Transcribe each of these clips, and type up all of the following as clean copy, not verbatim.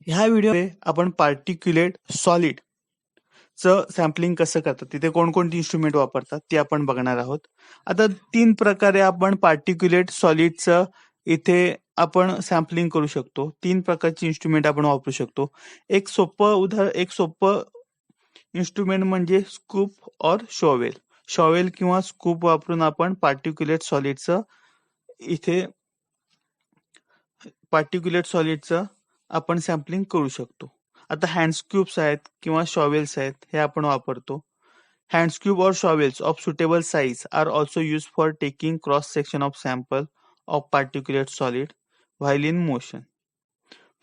ह्या व्हिडिओमध्ये आपण पार्टिक्युलेट सॉलिड चं सॅम्पलिंग कसं करतात, तिथे कोणकोणती इन्स्ट्रुमेंट वापरतात ते आपण बघणार आहोत. आता 3 प्रकारे आपण पार्टिक्युलेट सॉलिडचं इथे आपण सॅम्पलिंग करू शकतो. 3 प्रकारची इन्स्ट्रुमेंट आपण वापरू शकतो. एक सोपं इन्स्ट्रुमेंट म्हणजे स्कूप और शॉवेल. शॉवेल किंवा स्कूप वापरून आपण पार्टिक्युलेट सॉलिडचं आपण सॅम्पलिंग करू शकतो. आता हँड स्क्यूब्स आहेत किंवा शॉवेल्स आहेत, हे आपण वापरतो. हँड स्क्यूब और shovels of suitable size are also use for taking cross section of sample of particulate solid while in motion.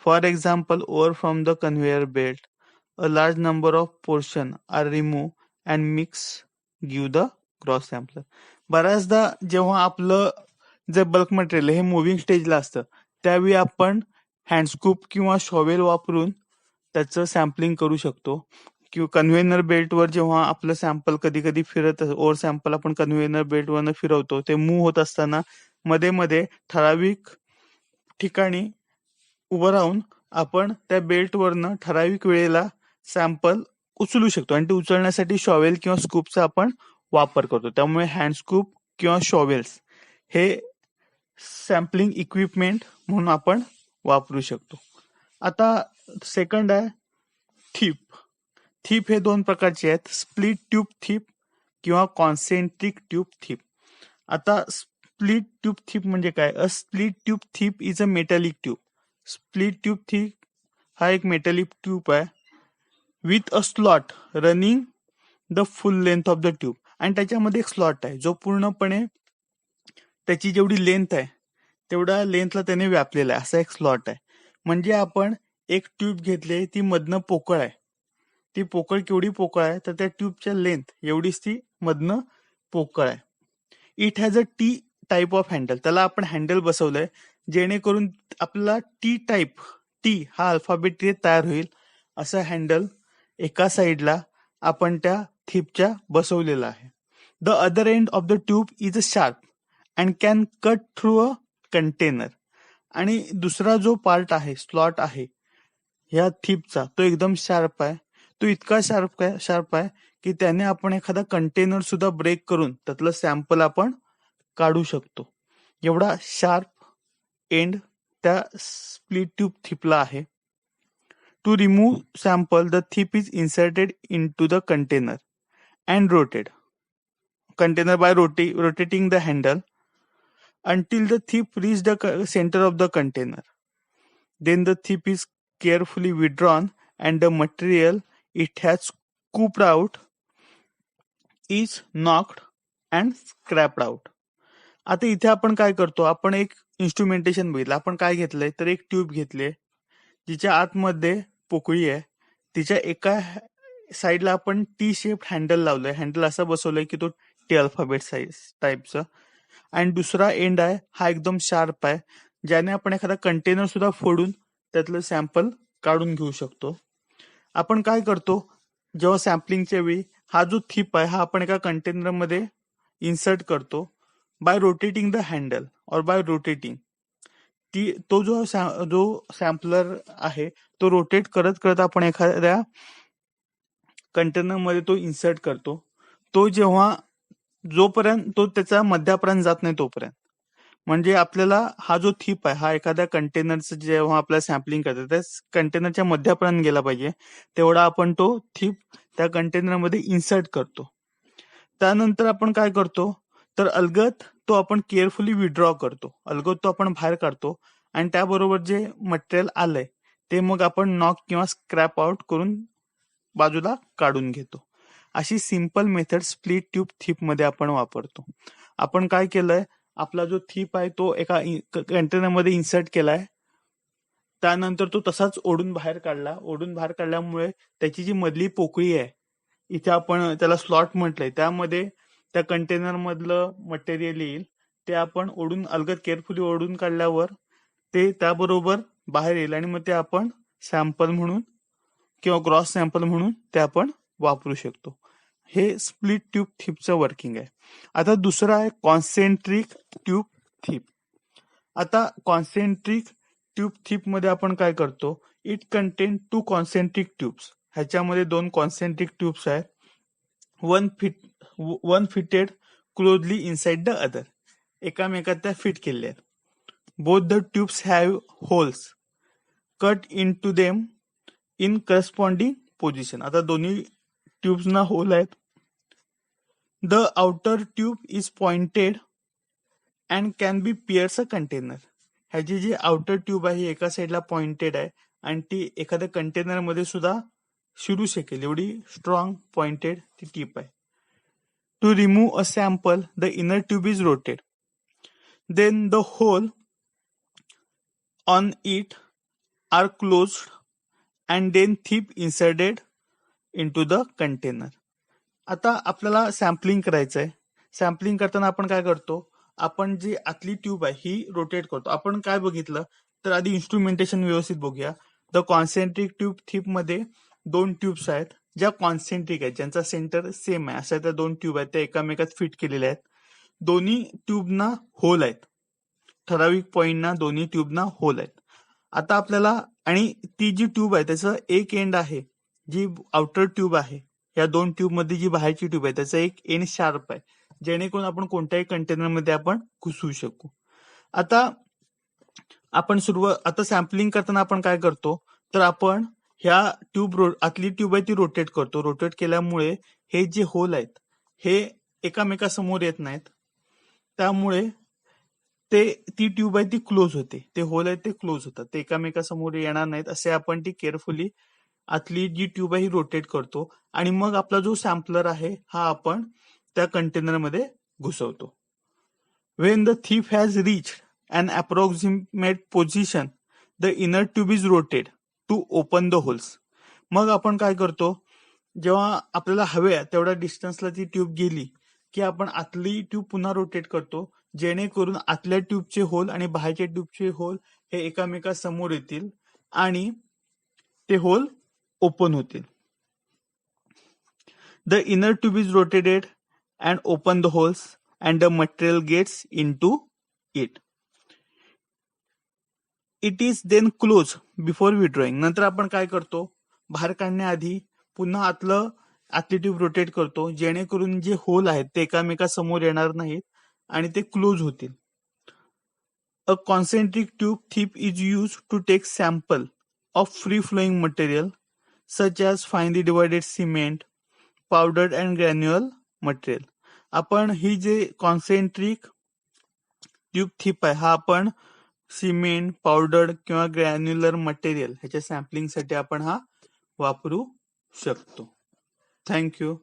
For example, over from the conveyor belt a large number of portion are removed and mix give the gross sampler. बऱ्याचदा जेव्हा आपलं जे bulk material हे moving स्टेजला असतं त्यावेळी आपण हँडस्कूप किंवा शॉवेल वापरून त्याचं सॅम्पलिंग करू शकतो. किंवा कन्व्हेयर बेल्टवर जेव्हा आपलं सॅम्पल कधी कधी ओव्हर सॅम्पल आपण कन्व्हेयर बेल्टवरनं फिरवतो, ते मूव्ह होत असताना मध्ये मध्ये ठराविक ठिकाणी उभं राहून आपण त्या बेल्टवरनं ठराविक वेळेला सॅम्पल उचलू शकतो आणि ते उचलण्यासाठी शॉवेल किंवा स्कूपचा आपण वापर करतो. त्यामुळे हँड स्कूप किंवा शॉवेल्स हे सॅम्पलिंग इक्विपमेंट म्हणून आपण वापरू शकतो. आता सेकंड आहे थीप. थीप हे 2 प्रकारचे आहेत, स्प्लिट ट्यूब थीप किंवा कॉन्सेंट्रिक ट्यूब थीप. आता स्प्लिट ट्यूब थीप म्हणजे काय? A split tube thief is a metallic tube. Split tube thief हा एक मेटॅलिक ट्यूब आहे with a slot running the full length of the tube. आणि त्याच्यामध्ये एक स्लॉट आहे जो पूर्णपणे त्याची जेवढी लेंथ आहे तेवढ्या लेंथला त्याने व्यापलेला आहे, असा एक स्लॉट आहे. म्हणजे आपण एक ट्यूब घेतली, ती मधनं पोकळ आहे. ती पोकळ केवढी पोकळ आहे तर त्या ट्यूबच्या लेंथ एवढीच ती मधनं पोकळ आहे. It has a T type of handle. त्याला आपण हँडल बसवलंय जेणेकरून आपला टी हा अल्फाबेट तयार होईल असं हँडल एका साइडला आपण त्या थीपच्या बसवलेला आहे. The other end of the tube is a sharp and can cut through a container. आणि दुसरा जो पार्ट आहे, स्लॉट आहे ह्या थीपचा, तो एकदम शार्प आहे. तो इतका शार्प आहे की त्याने आपण एखादा कंटेनर सुद्धा ब्रेक करून त्यातलं सॅम्पल आपण काढू शकतो. एवढा शार्प एंड त्या स्प्लिट ट्यूब थीपला आहे. To remove sample, the tip is inserted into the container and container by rotating the handle until the tip reaches the center of the container. Then the tip is carefully withdrawn and the material it has scooped out is knocked and scraped out. आता इथे आपण काय करतो, आपण एक instrumentation बघितलं. आपण काय घेतलंय तर एक ट्यूब घेतली जिच्या आतमध्ये पोकळी आहे. तिच्या एका साईडला आपण टी शेप हँडल लावलंय. हँडल असं बसवलंय की तो टी अल्फाबेट साईज टाईपचं. आणि दुसरा एंड आहे हा एकदम शार्प आहे, ज्याने आपण एखादा कंटेनर सुद्धा फोडून त्यातलं सॅम्पल काढून घेऊ शकतो. आपण काय करतो, जेव्हा सॅम्पलिंगच्या वेळी हा जो थीप आहे हा आपण एका कंटेनरमध्ये इन्सर्ट करतो बाय रोटेटिंग द हँडल और बाय रोटेटिंग तो जो सॅम्पलर आहे तो रोटेट करत करत आपण एखाद्या कंटेनरमध्ये तो इन्सर्ट करतो. तो जोपर्यंत तो त्याच्या मध्यापर्यंत जात नाही तोपर्यंत, म्हणजे आपल्याला हा जो थीप आहे हा एखाद्या कंटेनरचं जेव्हा आपल्याला सॅम्पलिंग करतो त्या कंटेनरच्या मध्यापर्यंत गेला पाहिजे तेवढा आपण तो थीप त्या कंटेनरमध्ये इन्सर्ट करतो. त्यानंतर आपण काय करतो तर अलगद तो आपण केअरफुली विड्रॉ करतो. अलगद तो आपण बाहेर काढतो आणि त्याबरोबर जे मटेरियल आलंय ते मग आपण नॉक किंवा स्क्रॅप आउट करून बाजूला काढून घेतो. अशी simple method split tube thief मध्ये आपण वापरतो. आपण काय केलंय, आपला जो थीप आहे तो एका कंटेनरमध्ये इन्सर्ट केलाय. त्यानंतर तो तसाच ओढून बाहेर काढल्यामुळे त्याची जी मधली पोकळी आहे, इथे आपण त्याला स्लॉट म्हटलंय, त्यामध्ये त्या कंटेनर मधलं मटेरियल येईल. ते आपण अलगद केअरफुली ओढून काढल्यावर ते त्याबरोबर बाहेर येईल आणि मग ते आपण सॅम्पल म्हणून किंवा ग्रॉस सॅम्पल म्हणून ते आपण वापरू शकतो. हे स्प्लिट ट्यूब थीपचं वर्किंग आहे. आता दुसरा आहे कॉन्सेंट्रिक ट्यूब थीप. आता कॉन्सेंट्रिक ट्यूब थीप मध्ये आपण काय करतो, इट कंटेन 2 कॉन्सेंट्रिक ट्यूब्स. ह्याच्यामध्ये 2 कॉन्सेंट्रिक ट्यूब्स आहेत. One fitted closely inside the other. एकामेकात त्या फिट केलेल्या आहेत. Both the tubes have holes cut into them in corresponding position. आता दोन्ही ट्यूब्सना होल आहेत. The outer tube is pointed and can be pierce a container. ह्याची जी आउटर ट्यूब आहे एका साईडला पॉइंटेड आहे आणि ती एखाद्या कंटेनर मध्ये सुद्धा शिरू शकेल एवढी स्ट्रॉंग पॉइंटेड ती टीप आहे. To remove a sample the inner tube is rotated. Then the hole on it are closed and then tip inserted into the container. आता आपल्याला सॅम्पलिंग करायचं आहे. सॅम्पलिंग करताना आपण काय करतो, आपण जी आतली ट्यूब आहे ही रोटेट करतो. आपण काय बघितलं तर आधी इन्स्ट्रुमेंटेशन व्यवस्थित बघूया. द कॉन्सेंट्रिक ट्यूब थिप मध्ये 2 ट्यूब्स आहेत ज्या कॉन्सेंट्रिक आहेत, ज्यांचा सेंटर सेम आहे. अशा त्या 2 ट्यूब आहेत त्या एकामेकात फिट केलेल्या आहेत. दोन्ही ट्यूबना होल आहेत. ठराविक पॉइंटना दोन्ही ट्यूबना होल आहेत. आता आपल्याला आणि ती जी ट्यूब आहे त्याचं एक एंड आहे, जी आउटर ट्यूब आहे या 2 ट्यूब मध्ये जी बाहेरची ट्यूब आहे त्याचा एक एंड शार्प आहे, जेणेकरून आपण कोणत्याही कंटेनर मध्ये आपण घुसवू शकू. आता आपण आता सॅम्पलिंग करताना आपण काय करतो तर आपण ह्या आतली ट्यूब आहे ती रोटेट करतो. रोटेट केल्यामुळे हे जे होल आहेत हे एकामेकासमोर येत नाहीत, त्यामुळे ती ट्यूब आहे ती क्लोज होते. ते होल आहे ते क्लोज होतात, ते एकामेकासमोर येणार नाहीत. असे आपण ती केअरफुली आतली जी ट्यूब आहे ही रोटेट करतो आणि मग आपला जो सॅम्पलर आहे हा आपण त्या कंटेनर मध्ये घुसवतो. When the thief has reached an approximate position, the inner tube is rotated to open the holes. मग आपण काय करतो, जेव्हा आपल्याला हवे तेवढ्या डिस्टन्सला ती ट्यूब गेली की आपण आतली ट्यूब पुन्हा रोटेट करतो, जेणेकरून आतल्या ट्यूबचे होल आणि बाहेरच्या ट्यूबचे होल हे एकामेकासमोर येतील आणि ते होल ओपन होतील. The inner tube is rotated and open the holes and the material gets into it. It is then closed before withdrawing. नंतर आपण काय करतो, बाहेर काढण्याआधी पुन्हा आतली ट्यूब रोटेट करतो, जेणेकरून जे होल आहेत ते एकामेकासमोर येणार नाहीत आणि ते क्लोज होतील. A concentric tube tip is used to take sample of free flowing material such as finely divided cement, powdered and granular material. आपण ही जे कॉन्सेंट्रिक ट्यूब थिप आहे हा आपण सिमेंट, पावडर किंवा ग्रॅन्युलर मटेरियल ह्याच्या सॅम्पलिंगसाठी आपण हा वापरू शकतो. थँक्यू.